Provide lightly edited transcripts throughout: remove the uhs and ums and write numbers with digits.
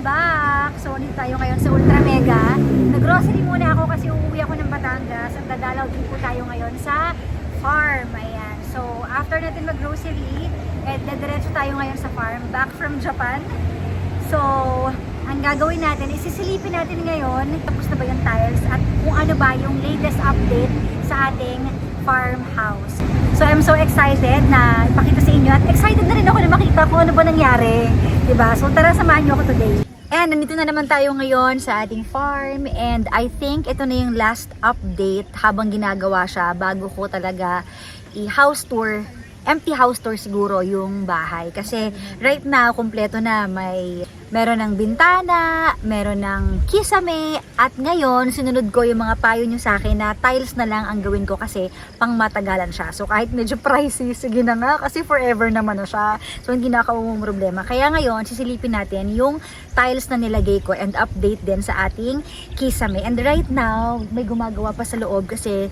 back! So, dito tayo ngayon sa Ultra Mega. Nag-grocery muna ako kasi uuwi ako ng Batangas at dadalaw din po tayo ngayon sa farm. Ayan. So, after natin mag-grocery, dediretso tayo ngayon sa farm. Back from Japan. So, ang gagawin natin is sisilipin natin ngayon tapos na ba yung tiles at kung ano ba yung latest update sa ating farmhouse. So, I'm so excited na ipakita sa inyo at excited na rin ako na makita kung ano ba nangyari. Diba? So, tara, samahan nyo ako today. And nandito na naman tayo ngayon sa ating farm and I think ito na yung last update habang ginagawa siya bago ko talaga i-house tour, empty house tour siguro yung bahay. Kasi right now, kompleto na. Meron ng bintana, meron ng kisame, at ngayon, sinunod ko yung mga payo nyo sa akin na tiles na lang ang gawin ko kasi pang matagalan siya. So kahit medyo pricey, sige na nga kasi forever naman na siya. So hindi na ako problema. Kaya ngayon, sisilipin natin yung tiles na nilagay ko and update din sa ating kisame. And right now, may gumagawa pa sa loob kasi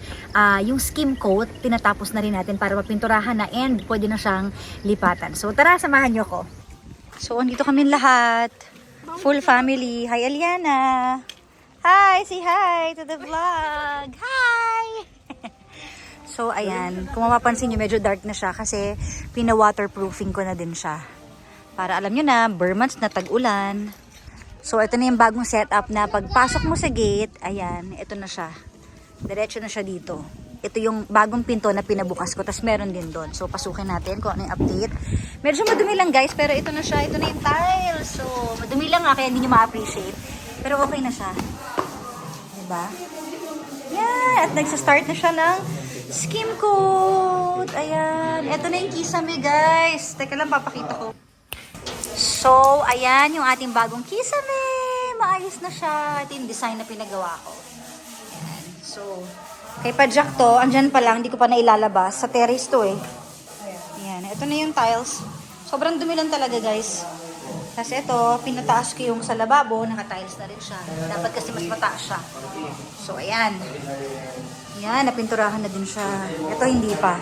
yung skim coat, tinatapos na rin natin para mapinturahan na and pwede na siyang lipatan. So tara, samahan nyo ko. So, andito kami lahat. Full family. Hi, Aliana. Hi, say hi to the vlog. Hi! So, ayan. Kung mapapansin nyo, medyo dark na siya kasi pina-waterproofing ko na din siya. Para alam nyo na, bare months na tag-ulan. So, ito na yung bagong setup na pagpasok mo sa gate, ayan, ito na siya. Diretso na siya dito. Ito yung bagong pinto na pinabukas ko. Tapos meron din doon. So, pasukin natin kung ano yung update. Medyo madumi lang guys. Pero ito na siya. Ito na yung tiles. So, madumi lang nga. Kaya hindi nyo ma-appreciate. Pero okay na siya. Diba? Yan. At nagsastart na siya ng skim coat. Ayan. Ito na yung kisame guys. Teka lang, papakita ko. So, ayan yung ating bagong kisame. Maayos na siya. Ito yung design na pinagawa ko. Ayan. So, kay Pajak to, andyan pa lang, hindi ko pa nailalabas. Sa terrace to eh. Ayan, ito na yung tiles. Sobrang dumi lang talaga guys. Kasi ito, pinataas ko yung sa lababo, naka-tiles na rin siya. Dapat kasi mas mataas siya. So, ayan. Ayan, napinturahan na din siya. Ito hindi pa.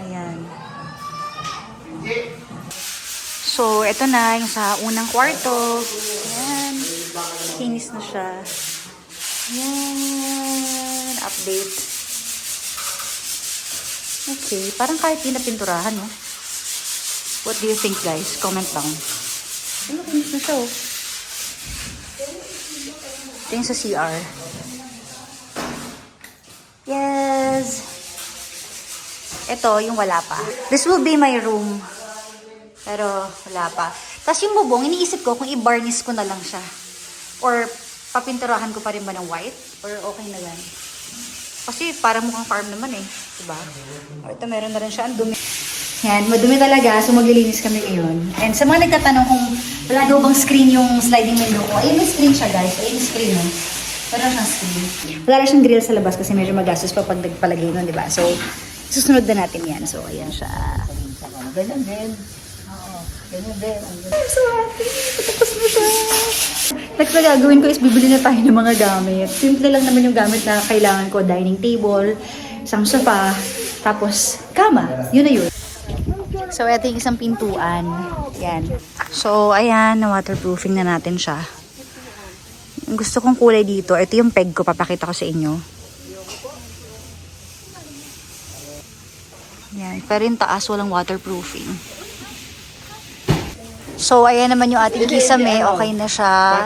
Ayan. So, ito na yung sa unang kwarto. Ayan. Kinis na siya. Ayan. Update. Okay. Parang kahit di napinturahan, no? What do you think, guys? Comment lang. Ano, kinis na siya, oh. Ito yung sa CR. Yes! Ito, yung wala pa. This will be my room. Pero, wala pa. Tapos yung bubong, iniisip ko kung i-varnish ko na lang siya. Or, papinturahan ko pa rin ba ng white? Or okay na yan? Kasi parang mukhang farm naman eh. Diba? O, ito meron na rin siya. Ang dumi. Yan, madumi talaga. So maglilinis kami ngayon. And sa mga nagtatanong kung wala daw bang screen yung sliding window ko. Ayun, may screen siya guys. Ayun yung screen no. Wala siyang screen. Wala rin siyang grill sa labas kasi medyo magastos pa pag nagpalagay nun, diba? So, susunod na natin yan. So, ayan siya. Ganyan din. Oo, ganyan din. I'm so happy. Patapos na siya. Next na gagawin ko is bibili na tayo ng mga gamit. Simple lang naman yung gamit na kailangan ko. Dining table, isang sofa, tapos kama. Yun na yun. So, ito yung isang pintuan. Yan. So, ayan, na-waterproofing na natin siya. Yung gusto kong kulay dito, ito yung peg ko. Papakita ko sa inyo. Yan. Pero yung taas, walang waterproofing. So, ayan naman yung ating kisame. Okay na siya.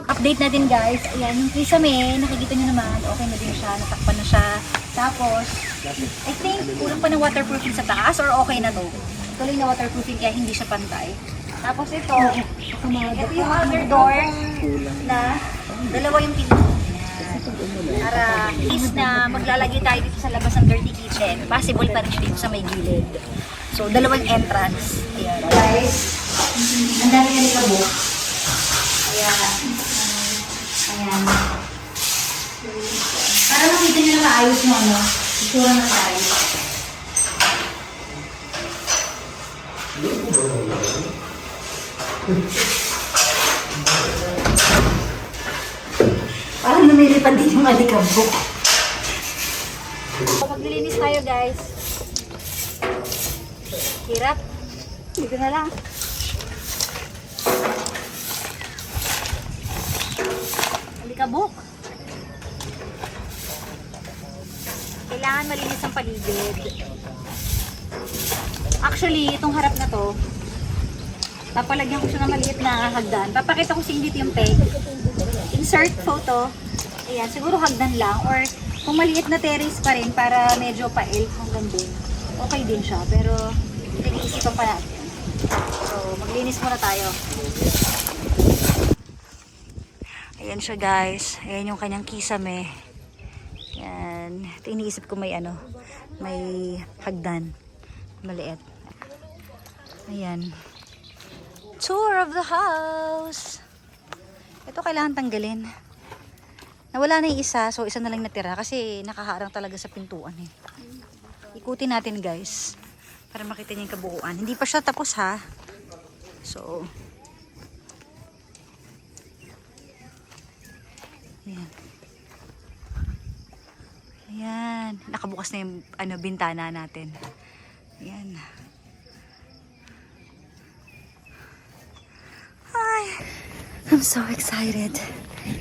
Update natin guys. Ayan, yung kisame, nakikita nyo naman. Okay na din siya. Natakpan na siya. Tapos, I think, kulang pa ng waterproofing sa taas or okay na to. Tuloy na waterproofing kaya hindi siya pantay. Tapos ito yung other door na dalawa yung pinto. Para is na maglalagay tayo dito sa labas ng dirty kitchen. Possible pa rin siya dito sa may gilid. So, dalawang entrance. Ayan. Guys, ang dami na nilabo. Ayan. Ayan. Para makita nyo na maayos yung ano, isura na tayo. Parang lumilipad din yung alikabok. Maglilinis tayo guys. Hirap. Dito na lang. kailangan malinis ang paligid. Actually, itong harap na to, papalagyan ko siya ng maliit na hagdan. Papakita ko sa inyo dito yung peg. Insert photo. Ayan, siguro hagdan lang. Or kung maliit na terrace pa rin para medyo pail hanggang dun. Okay din siya. Pero pinag-iisipan pa natin. So, maglinis muna tayo. Ayan siya guys. Ayan yung kanyang kisame. Ayan. Ito iniisip ko may may hagdan. Maliit. Ayan. Tour of the house. Ito kailangan tanggalin. Nawala na yung isa, so isa na lang natira kasi nakaharang talaga sa pintuan eh. Ikutin natin guys para makita niyo yung kabuuan. Hindi pa siya tapos ha. So ayan. Ayan, nakabukas na yung bintana natin. Ayan. Ay, I'm so excited.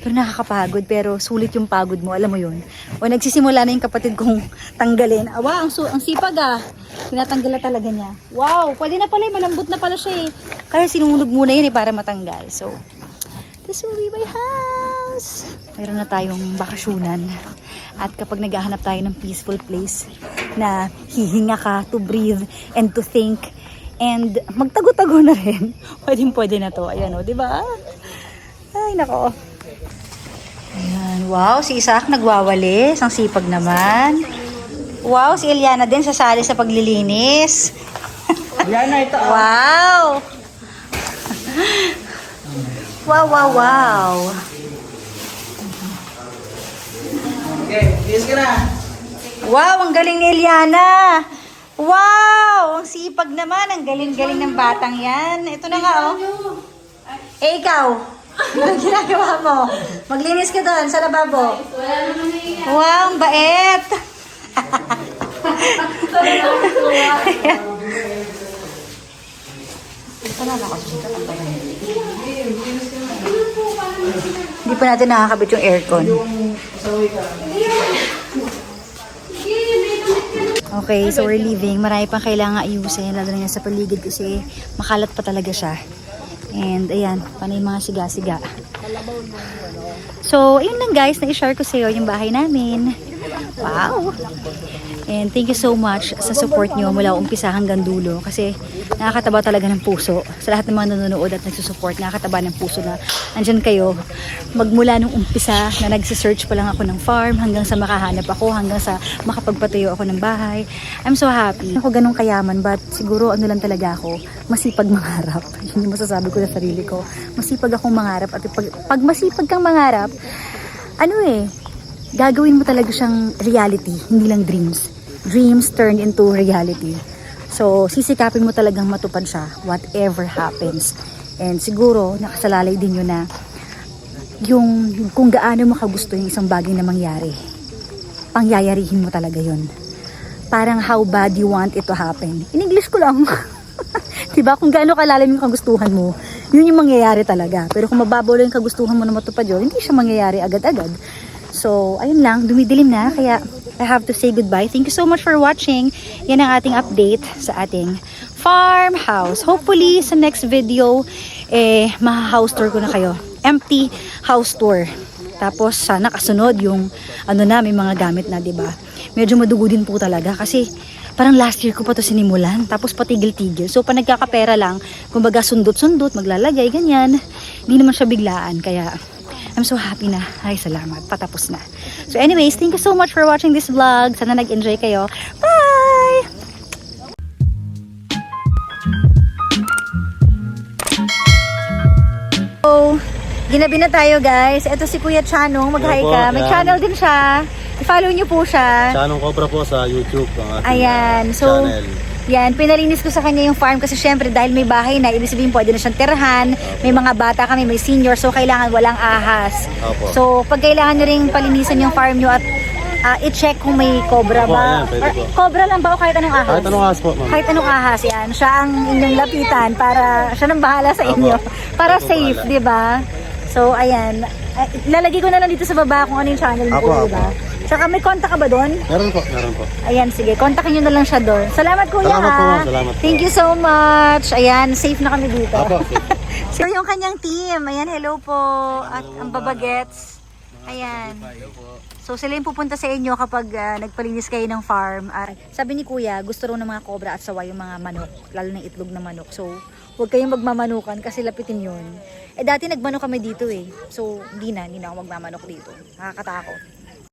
Pero nakakapagod, pero sulit yung pagod mo, alam mo yun. O nagsisimula na yung kapatid kong tanggalin. Awa, ang sipag ah. Tinatanggal na talaga niya. Wow, pwede na pala, malambot na pala siya eh. Kaya sinunog muna yun eh para matanggal. So, this will be my house. Mayroon na tayong bakasyunan. At kapag naghahanap tayo ng peaceful place na hihinga ka to breathe and to think and magtago-tago na rin. Pwede na to. Ayan o, di ba? Ay, nako. Ayan. Wow, si Isaac nagwawalis. Ang sipag naman. Wow, si Eliana din sasali sa paglilinis. Eliana, ito. Wow! Wow. Okay, linis ka na. Wow, ang galing ni Eliana. Wow, ang sipag naman. Ang galing-galing ng batang yan. Ito na nga, oh. Eh, ikaw. Anong ginagawa mo? Maglinis ka doon sa lababo. Wow, ang bait. Hindi pa natin nakakabit yung aircon. Okay, so we're leaving. Marami pang kailangan ayusin, lalo na sa paligid kasi makalat pa talaga siya. And ayan, panay mga siga-siga. So, ayun lang guys, na-share ko sa iyo yung bahay namin. Wow! And thank you so much sa support nyo mula umpisa hanggang dulo kasi nakakataba talaga ng puso sa lahat ng mga nanonood at nagsusupport. Nakakataba ng puso na andyan kayo magmula nung umpisa na nagsisearch pa lang ako ng farm hanggang sa makahanap ako, hanggang sa makapagpatayo ako ng bahay. I'm so happy. Ako ganun kayaman but siguro ano lang talaga ako, masipag mangarap. Yun yung masasabi ko sa sarili ko. Masipag akong mangarap at pag masipag kang mangarap, gagawin mo talaga siyang reality, hindi lang dreams. Dreams turned into reality. So, sisikapin mo talagang matupad siya, whatever happens. And siguro, nakasalalay din yun na yung kung gaano mo kagusto yung isang bagay na mangyari. Pangyayarihin mo talaga yun. Parang how bad you want it to happen. In English ko lang. Diba? Kung gaano kalalim yung kagustuhan mo, yun yung mangyayari talaga. Pero kung mababaw lang yung kagustuhan mo na matupad yun, hindi siya mangyayari agad-agad. So, ayun lang, dumidilim na, kaya I have to say goodbye. Thank you so much for watching. Yan ang ating update sa ating farmhouse. Hopefully, sa next video, ma-house tour ko na kayo. Empty house tour. Tapos, sana kasunod yung, may mga gamit na, diba? Medyo madugo din po talaga kasi parang last year ko pa to sinimulan. Tapos patigil-tigil. So, pa nagkakapera lang, kumbaga sundot-sundot, maglalagay, ganyan. Hindi naman siya biglaan, kaya I'm so happy na. Ay, salamat. Patapos na. So anyways, thank you so much for watching this vlog. Sana nag-enjoy kayo. Bye! So, ginabi na tayo guys. Ito si Kuya Chanong. Mag-hi ka. May channel din siya. I-follow niyo po siya. Chanong Cobra po sa YouTube. Ang ating Ayan. So, channel. yan, pinalinis ko sa kanya yung farm kasi syempre dahil may bahay na, ibig sabihin pwede na siyang tirahan, may mga bata kami, may senior, so kailangan walang ahas. Opo. So, pag kailangan nyo rin palinisan yung farm nyo at i-check kung may cobra Opo, ba. ayan, pwede Or, po. cobra lang ba o kahit anong ahas? Kahit anong ahas po, ma'am. Kahit anong ahas, yan. Siya ang inyong lapitan para siya nang bahala sa Opo. inyo. Para Opo, safe, bahala. di ba? So, ayan. Lalagay ko na lang dito sa baba kung ano yung channel mo, Opo, di ba? opo. Saka may contact ka ba doon? Meron po, meron po. Ayan, sige. Kontakin nyo na lang siya doon. Salamat, kuya, Salamat po, ha? ma'am. Salamat po. Thank you so much. Ayan, safe na kami dito. Apo, So, yung kanyang team. Ayan, hello po. At ang babagets. Ayan. So, sila yung pupunta sa inyo kapag nagpalinis kayo ng farm. Sabi ni kuya, gusto raw ng mga cobra at sawa yung mga manok. Lalo ng itlog na manok. So, huwag kayong magmamanukan kasi lapitin yun. Dati nagmanok kami dito eh. So, hindi na ako magmamanok dito. Nakakatakot.